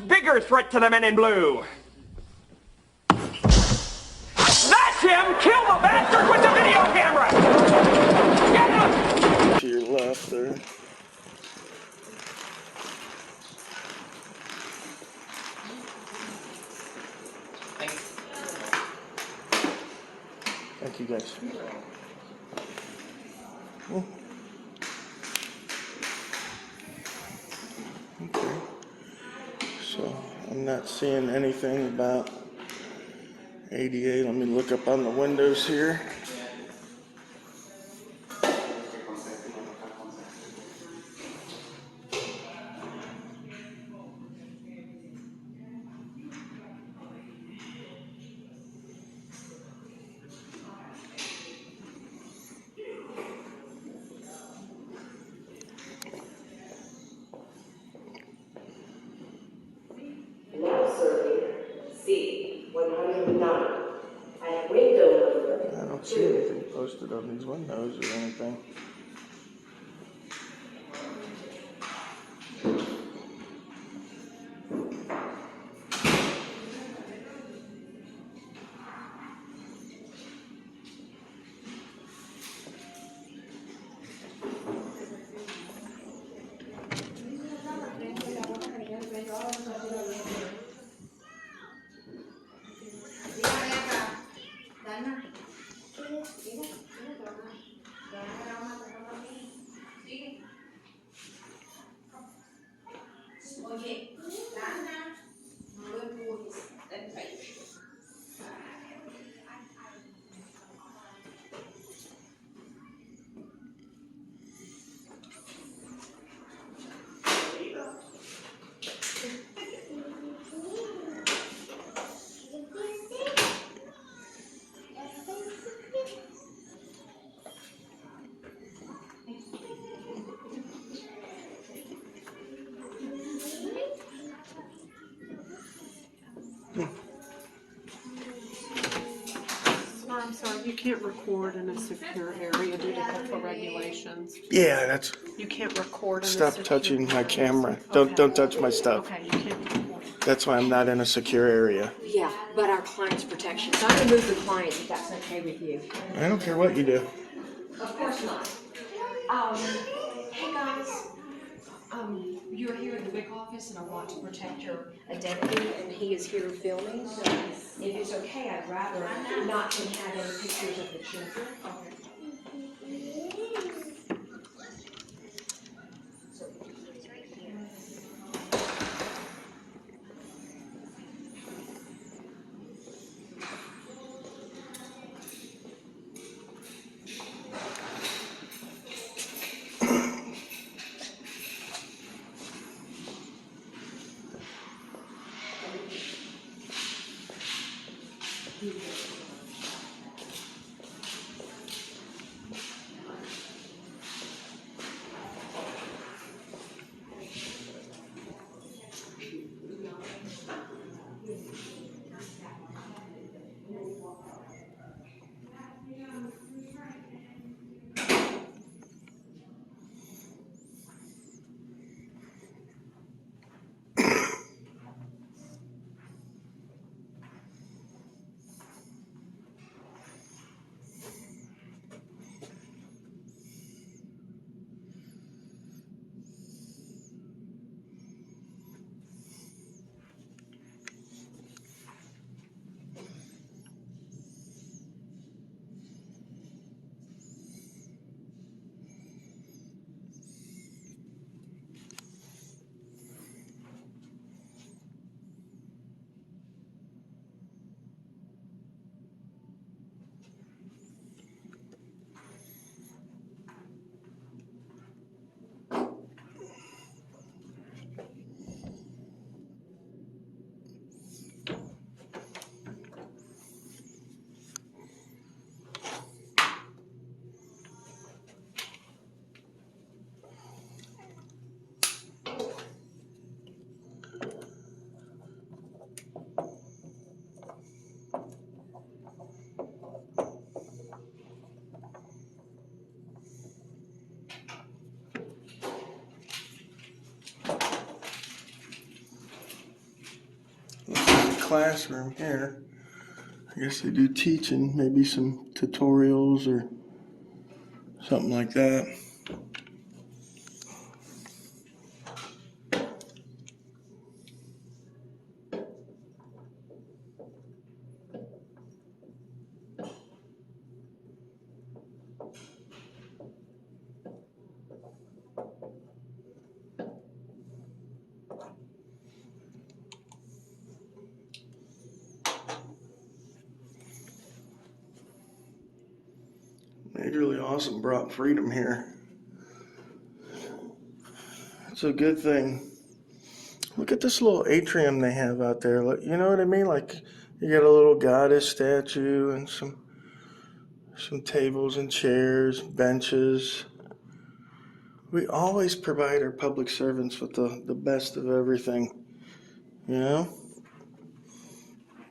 much bigger threat to the men in blue. That's him! Kill the bastard with the video camera! Get him! To your left there. Thank you guys. Okay. So I'm not seeing anything about 88. Let me look up on the windows here. I don't see anything posted on these windows or anything. I'm sorry, you can't record in a secure area due to HIPAA regulations. Yeah, that's. You can't record in a Stop secure touching my area. camera. Okay. Don't touch my stuff. Okay, you can't record. That's why I'm not in a secure area. Yeah, but our client's protection. So I'm gonna move the client if that's okay with you. I don't care what you do. Of course not. Hey guys. You're here in the WIC office and I want to protect your identity and he is here filming. So if it's okay, I'd rather not to have any pictures of the children. Okay. classroom here. I guess they do teaching, maybe some tutorials or something like that. Majorly Awesome brought freedom here. It's a good thing. Look at this little atrium they have out there. You know what I mean? Like, you got a little goddess statue and some tables and chairs, benches. We always provide our public servants with the best of everything. You know?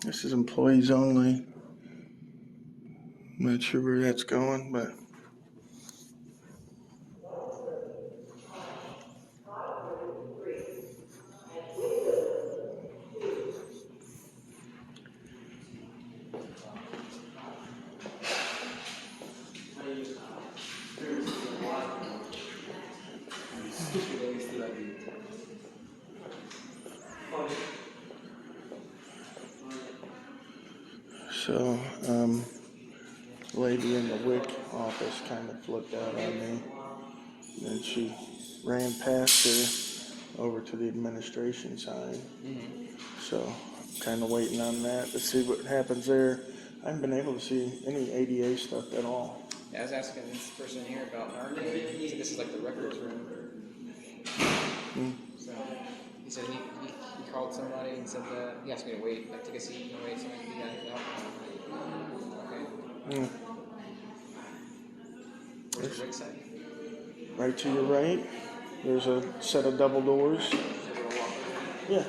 This is employees only. I'm not sure where that's going, but so, lady in the WIC office kind of flipped out on me. And she ran past her over to the administration side. So I'm kind of waiting on that to see what happens there. I haven't been able to see any ADA stuff at all. Yeah, I was asking this person here about Narcan. He said this is like the records room. So he said he called somebody and said that he asked me to wait, like take a seat and wait, so I can be done. Okay. Where's the WIC side? Right to your right, there's a set of double doors. Yeah.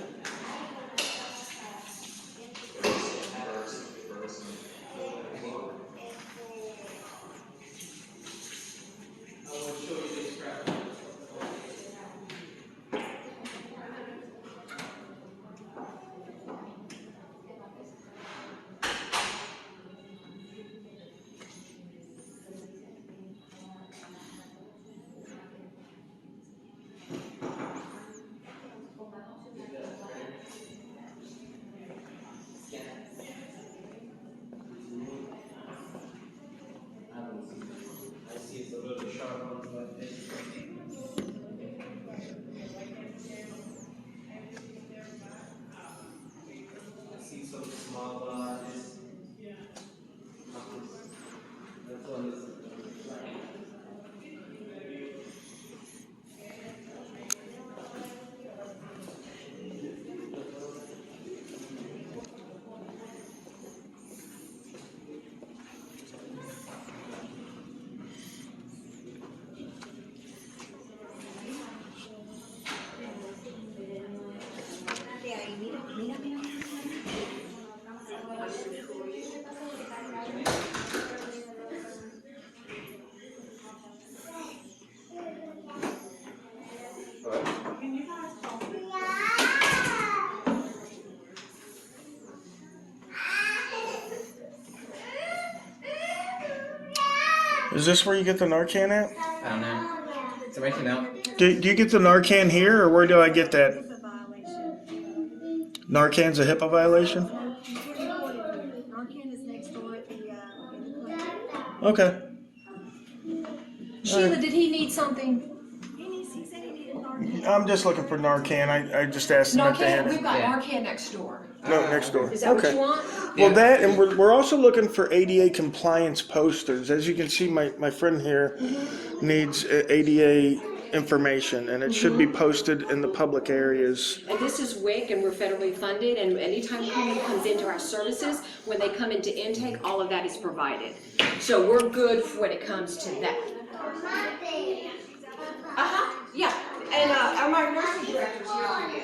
Is this where you get the Narcan at? I don't know. Somebody can know. Do you get the Narcan here, or where do I get that? Narcan's a HIPAA violation? Narcan is next door at the clinic. Okay. Sheila, did he need something? He said he needed Narcan. I'm just looking for Narcan. I just asked them if they Narcan, had we've it. got Yeah. Narcan next door. No, next door. Is that what you want? Well, that, and we're also looking for ADA compliance posters. As you can see, my friend here needs ADA information, and it should be posted in the public areas. And this is WIC, and we're federally funded, and anytime someone comes into our services, when they come into intake, all of that is provided. So we're good when it comes to that. Yeah, and our nursing director's here for you.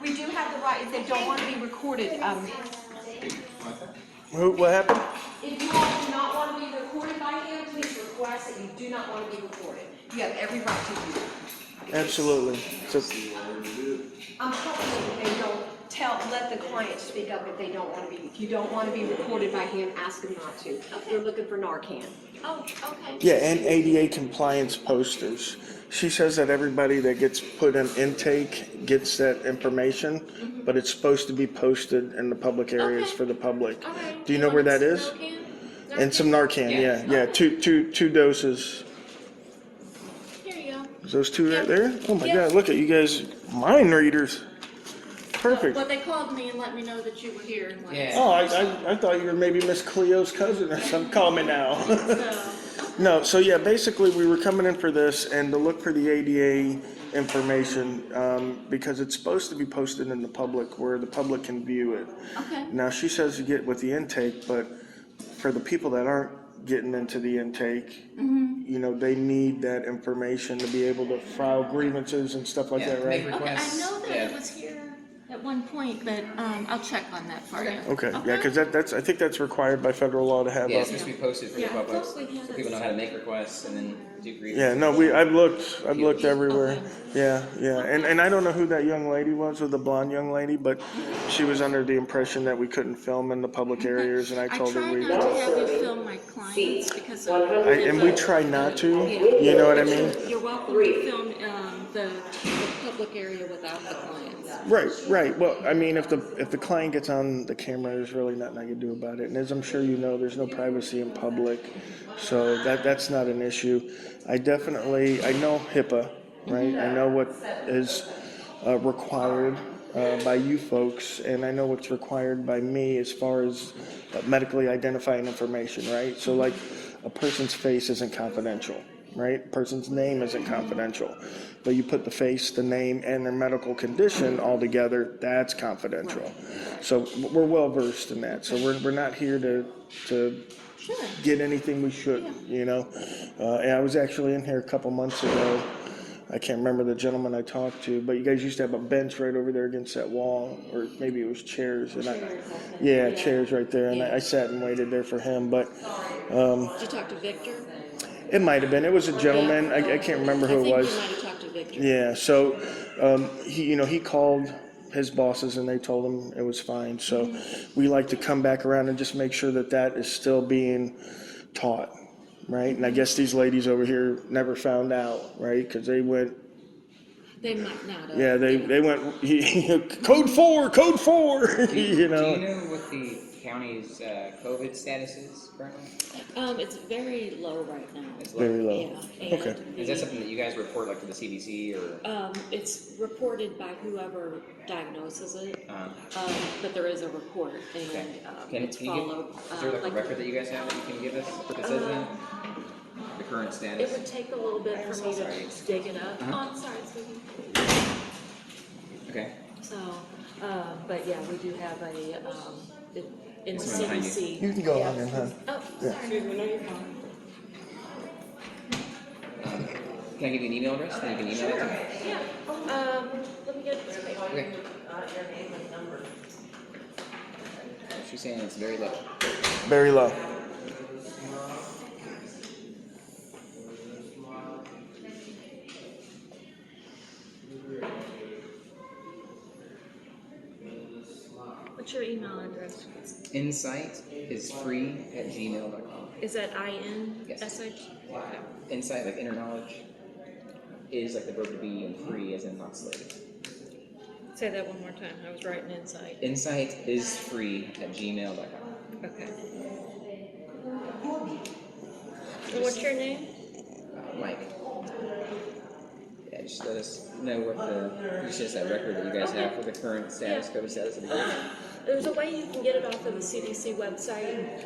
We do have the right, if they don't want to be recorded, What happened? if you all do not want to be recorded by him, please request that you do not want to be recorded. You have every right to do that. Absolutely. So, I'm hoping they don't let the client speak up if they don't want to be. If you don't want to be recorded by him, ask him not to. We're looking for Narcan. Oh, okay. yeah, and ADA compliance posters. She says that everybody that gets put in intake gets that information, but it's supposed to be posted in the public areas Okay. for the public. All right. Do you know where that is? Narcan? And some Narcan, Yeah. yeah. Two doses. Here you go. Is those two Yeah. right there? Oh my Yeah. God, look at you guys, mind readers. Perfect. Well, they called me and let me know that you were here. And Yeah. Oh, I thought you were maybe Miss Cleo's cousin or something. Call me now. So, No, so yeah, basically we were coming in for this and to look for the ADA information because it's supposed to be posted in the public where the public can view it. okay. Now, she says you get with the intake, but for the people that aren't getting into the intake, you know, they need that information to be able to file grievances and stuff like that, Make right? Okay, I requests. know that Yeah. it was here at one point, but I'll check on that for you. Okay, yeah, because that's I think that's required by federal law to have Yeah, a. it's supposed to be posted for Yeah, the I public, thought we had so it people know how to make requests and then do grievances. Yeah, no, I've looked everywhere. Yeah, and I don't know who that young lady was, or the blonde young lady, but she was under the impression that we couldn't film in the public areas, and I told her try we. not to have you film my clients because of And we try not to, you know what I mean? You're welcome to film the public area without the clients. Right. Well, I mean, if the client gets on the camera, there's really nothing I can do about it. And as I'm sure you know, there's no privacy in public, so that's not an issue. I know HIPAA, right? I know what is required by you folks, and I know what's required by me as far as medically identifying information, right? So like a person's face isn't confidential, right? Person's name isn't confidential, but you put the face, the name, and their medical condition all together, that's confidential. So we're well versed in that. So we're not here to get anything we shouldn't, you know? And I was actually in here a couple months ago. I can't remember the gentleman I talked to, but you guys used to have a bench right over there against that wall, or maybe it was chairs. And chairs right there. And I sat and waited there for him, but Did you talk to Victor? it might have been. It was a gentleman. I can't remember who it was. You might have talked to Victor. Yeah. So he called his bosses and they told him it was fine. So we like to come back around and just make sure that is still being taught, right? And I guess these ladies over here never found out, right? Because they went. They might not have. Yeah, they went code 4, you know. Do you know what the county's COVID status is currently? It's very low right now. It's low. Very low. Yeah. And Okay. Is that something that you guys report like to the CDC or? It's reported by whoever diagnoses it, but there is a report and it's Can you followed. is there like a record that you guys have that you can give us that says that? The current status? It would take a little bit for me to dig it up. Oh, I'm sorry, sweetie. Okay. So, but yeah, we do have in the Someone behind CDC. You can go on in, huh? Oh, sorry. No, you're fine. Can I give you an email address? Then you can email it to me. Yeah. Let me get this paper. Okay. She's saying it's very low. Very low. What's your email address? Insight is free at gmail.com. Is that IN? Yes. SH? Okay. Insight, like inner knowledge, is like the verb to be, and free as in not slated. Say that one more time. I was writing insight. Insight is free at gmail.com. Okay. And what's your name? Mike. Yeah, just let us know what it's just that record that you guys have for the current status, COVID status of the year. There's a way you can get it off of the CDC website,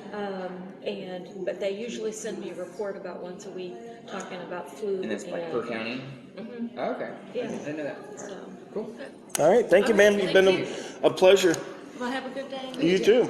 but they usually send me a report about once a week talking about flu. And that's like per county? Mhm. Oh, okay. Yeah. I didn't know that. All right. So, Cool. All right. Thank you, ma'am. You've been a pleasure. well, have a good day. You too.